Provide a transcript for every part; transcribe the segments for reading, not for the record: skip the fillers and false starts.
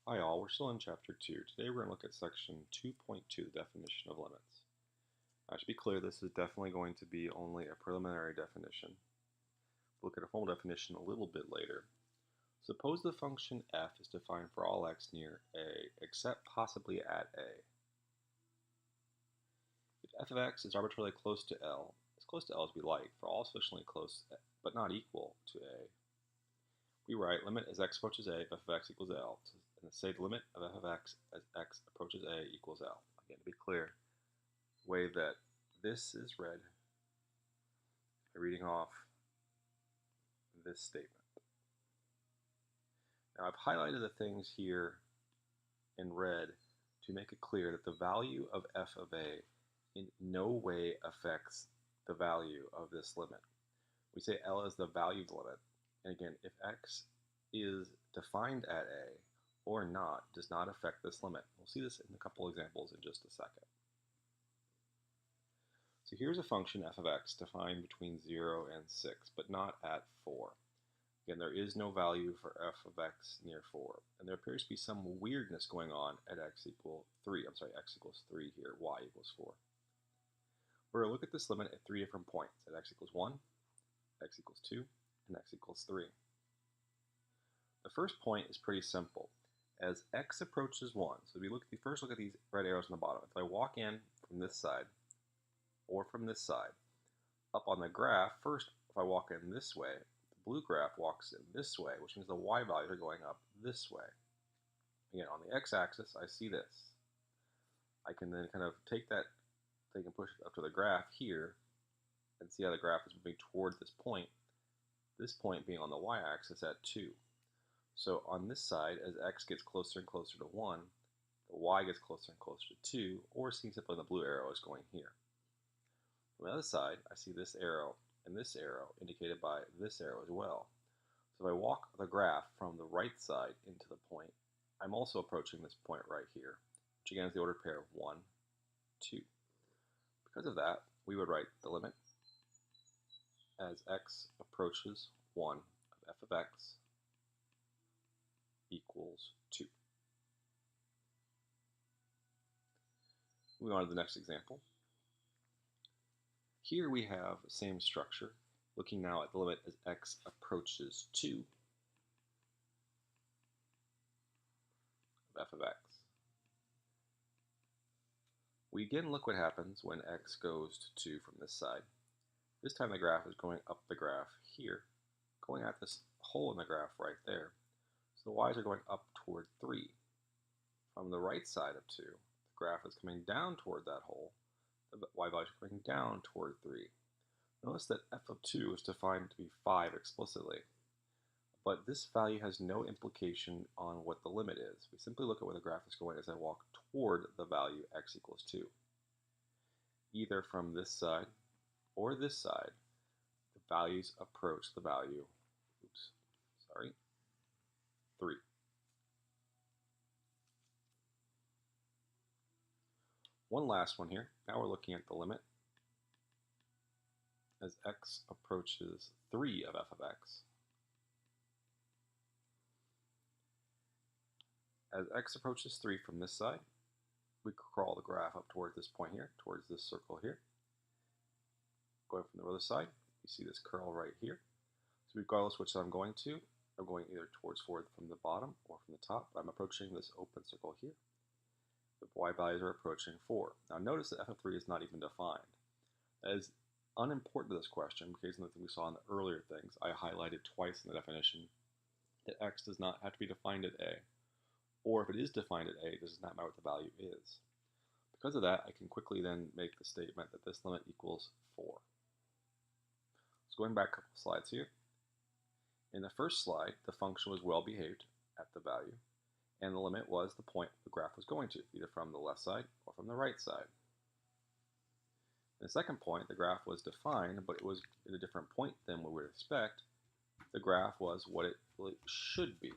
Hi all, we're still in Chapter 2. Today we're going to look at Section 2.2, the definition of limits. Now, to be clear, this is definitely going to be only a preliminary definition. We'll look at a formal definition a little bit later. Suppose the function f is defined for all x near a, except possibly at a. If f of x is arbitrarily close to L, as close to L as we like, for all sufficiently close but not equal to a, we write limit as x approaches a if f of x equals L, and say the limit of f of x as x approaches a equals L. Again, to be clear, the way that this is read by reading off this statement. Now I've highlighted the things here in red to make it clear that the value of f of a in no way affects the value of this limit. We say L is the value of the limit, and again, if x is defined at a or not does not affect this limit. We'll see this in a couple examples in just a second. So here's a function f of x defined between 0 and 6, but not at 4. Again, there is no value for f of x near 4, and there appears to be some weirdness going on at x equals 3 here, y equals 4. We're going to look at this limit at 3 different points, at x equals 1, x equals 2, and x equals 3. The first point is pretty simple. As x approaches 1, so if we first look at these red arrows on the bottom. If I walk in from this side or from this side, up on the graph, first if I walk in this way, the blue graph walks in this way, which means the y values are going up this way. Again, on the x-axis, I see this. I can then kind of take that thing and push it up to the graph here and see how the graph is moving toward this point being on the y-axis at 2. So on this side, as x gets closer and closer to 1, the y gets closer and closer to 2, or seen simply the blue arrow is going here. On the other side, I see this arrow and this arrow indicated by this arrow as well. So if I walk the graph from the right side into the point, I'm also approaching this point right here, which again is the ordered pair of 1, 2. Because of that, we would write the limit as x approaches 1 of f of x equals 2. Moving on to the next example. Here we have the same structure, looking now at the limit as x approaches 2 of f of x. We again look what happens when x goes to 2 from this side. This time the graph is going up the graph here, going at this hole in the graph right there. So the y's are going up toward 3. From the right side of 2, the graph is coming down toward that hole. The y values are coming down toward 3. Notice that f of 2 is defined to be 5 explicitly, but this value has no implication on what the limit is. We simply look at where the graph is going as I walk toward the value x equals 2. Either from this side or this side, the values approach the value, 3. One last one here. Now we're looking at the limit as x approaches 3 of f of x. As x approaches 3 from this side, we crawl the graph up towards this point here, towards this circle here. Going from the other side, you see this curl right here. So regardless which side I'm going to, I'm going either towards 4 from the bottom or from the top, but I'm approaching this open circle here. The y values are approaching 4. Now notice that f of 3 is not even defined. That is unimportant to this question because in the thing we saw in the earlier things, I highlighted twice in the definition that x does not have to be defined at a, or if it is defined at a, it does not matter what the value is. Because of that, I can quickly then make the statement that this limit equals 4. So going back a couple slides here. In the first slide, the function was well behaved at the value, and the limit was the point the graph was going to, either from the left side or from the right side. In the second point, the graph was defined, but it was at a different point than we would expect. The graph was what it really should be.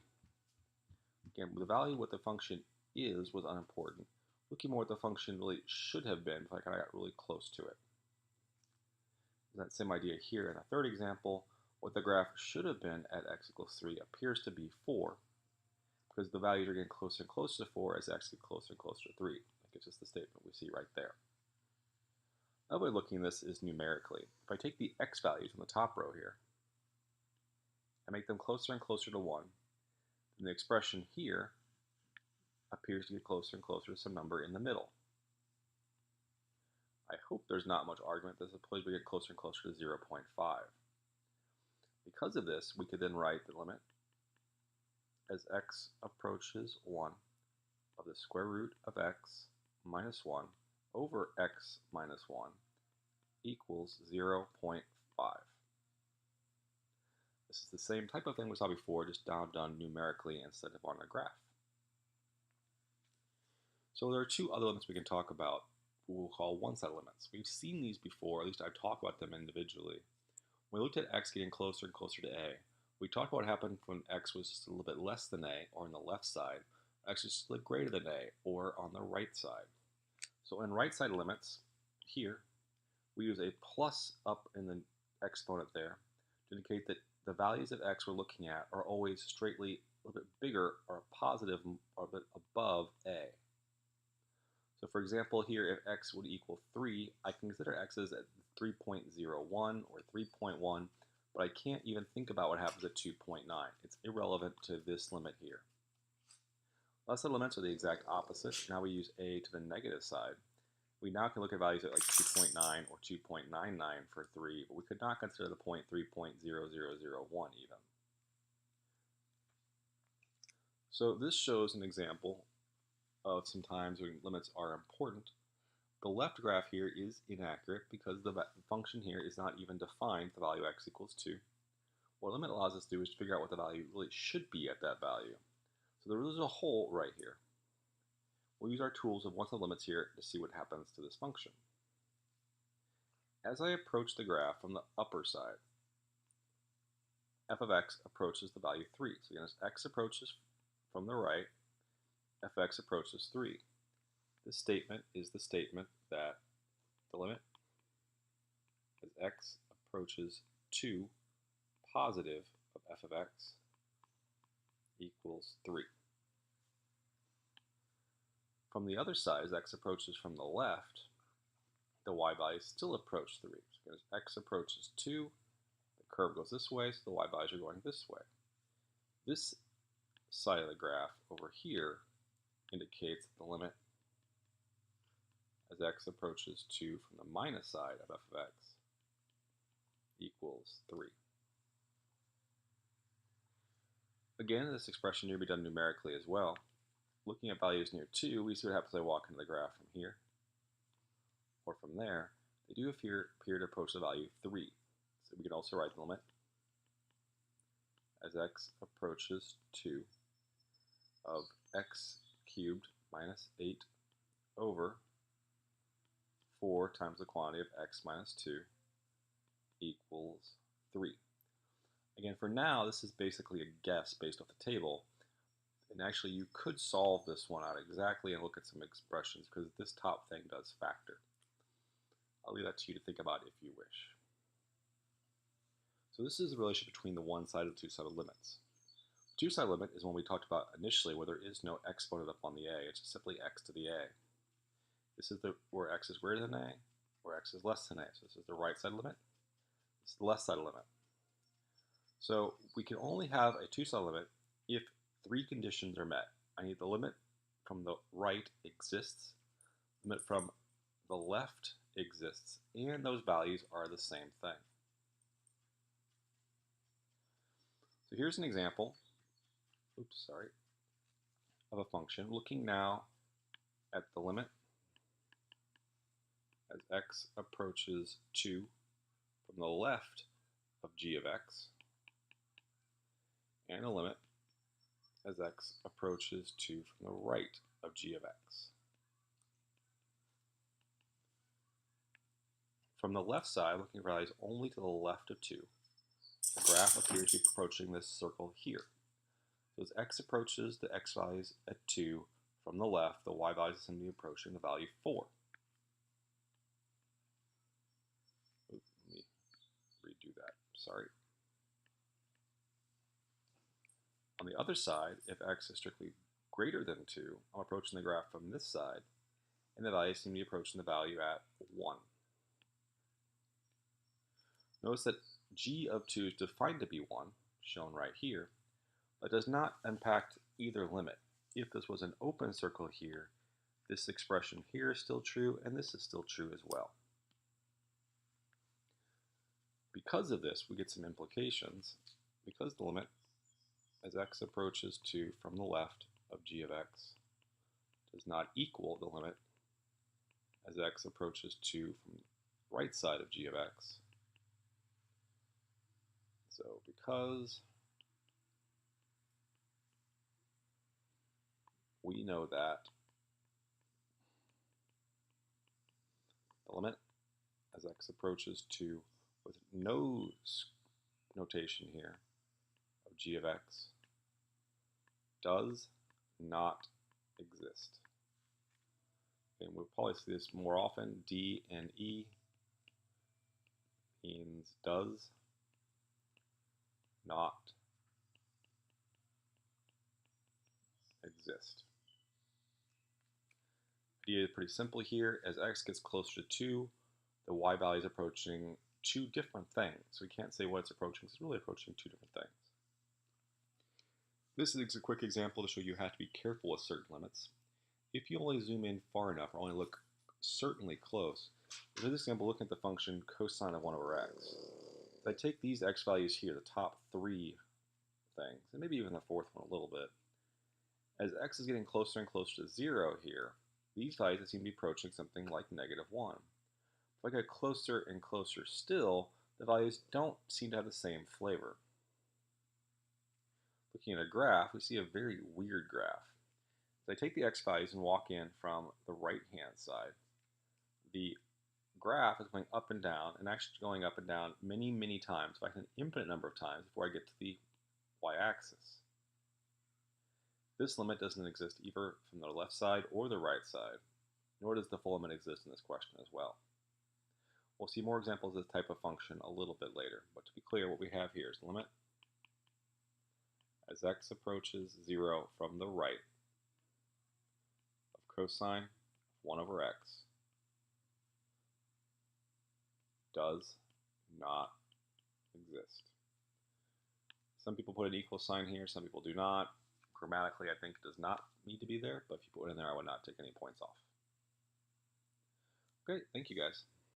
Again, the value of what the function is was unimportant. Looking more at the function really should have been if I kind of got really close to it. That same idea here in the third example, what the graph should have been at x equals 3 appears to be 4. because the values are getting closer and closer to 4 as x gets closer and closer to 3. That gives us the statement we see right there. Another way of looking at this is numerically. If I take the x values on the top row here and make them closer and closer to 1, then the expression here appears to get closer and closer to some number in the middle. I hope there's not much argument that suppose we get closer and closer to 0.5. Because of this, we could then write the limit as x approaches 1 of the square root of x minus 1 over x minus 1 equals 0.5. This is the same type of thing we saw before, just now done numerically instead of on a graph. So there are two other limits we can talk about, we'll call one-sided limits. We've seen these before, at least I've talked about them individually. When we looked at x getting closer and closer to a, we talked about what happened when x was just a little bit less than a, or on the left side, x was just a little greater than a, or on the right side. So in right-sided limits, here, we use a plus up in the exponent there to indicate that the values of x we're looking at are always straightly a little bit bigger or positive or a bit above a. So for example, here if x would equal 3, I can consider x's at 3.01 or 3.1, but I can't even think about what happens at 2.9. It's irrelevant to this limit here. Less-sided limits are the exact opposite. Now we use a to the negative side. We now can look at values at like 2.9 or 2.99 for 3, but we could not consider the point 3.0001 even. So this shows an example of sometimes when limits are important. The left graph here is inaccurate because the function here is not even defined the value x equals 2. What limit allows us to do is to figure out what the value really should be at that value. So there is a hole right here. We'll use our tools of one-sided limits here to see what happens to this function. As I approach the graph from the upper side, f of x approaches the value 3. So again, as x approaches from the right, fx approaches 3. This statement is the statement that the limit as x approaches 2 positive of f of x equals 3. From the other side, as x approaches from the left, the y values still approach 3. So as x approaches 2, the curve goes this way, so the y values are going this way. This side of the graph over here indicates the limit as x approaches 2 from the minus side of f of x equals 3. Again, this expression here will be done numerically as well. Looking at values near 2, we see what happens when I walk into the graph from here or from there. They do appear to approach the value 3. So we can also write the limit as x approaches 2 of x cubed minus 8 over 4 times the quantity of x minus 2 equals 3. Again, for now, this is basically a guess based off the table. And actually, you could solve this one out exactly and look at some expressions because this top thing does factor. I'll leave that to you to think about if you wish. So this is the relationship between the one-sided and two-sided limits. The two-sided limit is one we talked about initially where there is no exponent up on the a. It's just simply x to the a. This is where x is greater than a, where x is less than a. So this is the right-sided limit. This is the left-sided limit. So we can only have a two-sided limit if 3 conditions are met. I need the limit from the right exists, limit from the left exists, and those values are the same thing. So here's an example, of a function looking now at the limit as x approaches 2 from the left of g of x, and a limit as x approaches 2 from the right of g of x. From the left side, looking for values only to the left of 2, the graph appears to be approaching this circle here. So as x approaches the x values at 2 from the left, the y values seem to be approaching the value 4. Let me redo that, sorry. On the other side, if x is strictly greater than 2, I'm approaching the graph from this side, and the values seem to be approaching the value at 1. Notice that g of 2 is defined to be 1, shown right here, but does not impact either limit. If this was an open circle here, this expression here is still true, and this is still true as well. Because of this, we get some implications. Because the limit, as x approaches 2 from the left of g of x, does not equal the limit as x approaches 2 from the right side of g of x. So because we know that the limit as x approaches 2 with no notation here of g of x does not exist. And we'll probably see this more often. D and E means does not exist. The idea is pretty simple here. As x gets closer to 2, the y value is approaching 2 different things. So we can't say what it's approaching, because it's really approaching 2 different things. This is a quick example to show you have to be careful with certain limits. If you only zoom in far enough, or only look certainly close, in this example, looking at the function cosine of 1 over x. If I take these x values here, the top 3 things, and maybe even the fourth one a little bit, as x is getting closer and closer to 0 here, these values seem to be approaching something like -1. If I get closer and closer still, the values don't seem to have the same flavor. Looking at a graph, we see a very weird graph. If I take the x values and walk in from the right-hand side, the graph is going up and down, and actually going up and down many, many times, in fact an infinite number of times before I get to the y-axis. This limit doesn't exist either from the left side or the right side, nor does the full limit exist in this question as well. We'll see more examples of this type of function a little bit later, but to be clear, what we have here is the limit as x approaches 0 from the right of cosine of 1 over x does not exist. Some people put an equal sign here, some people do not. Grammatically, I think it does not need to be there, but if you put it in there, I would not take any points off. Great, thank you guys.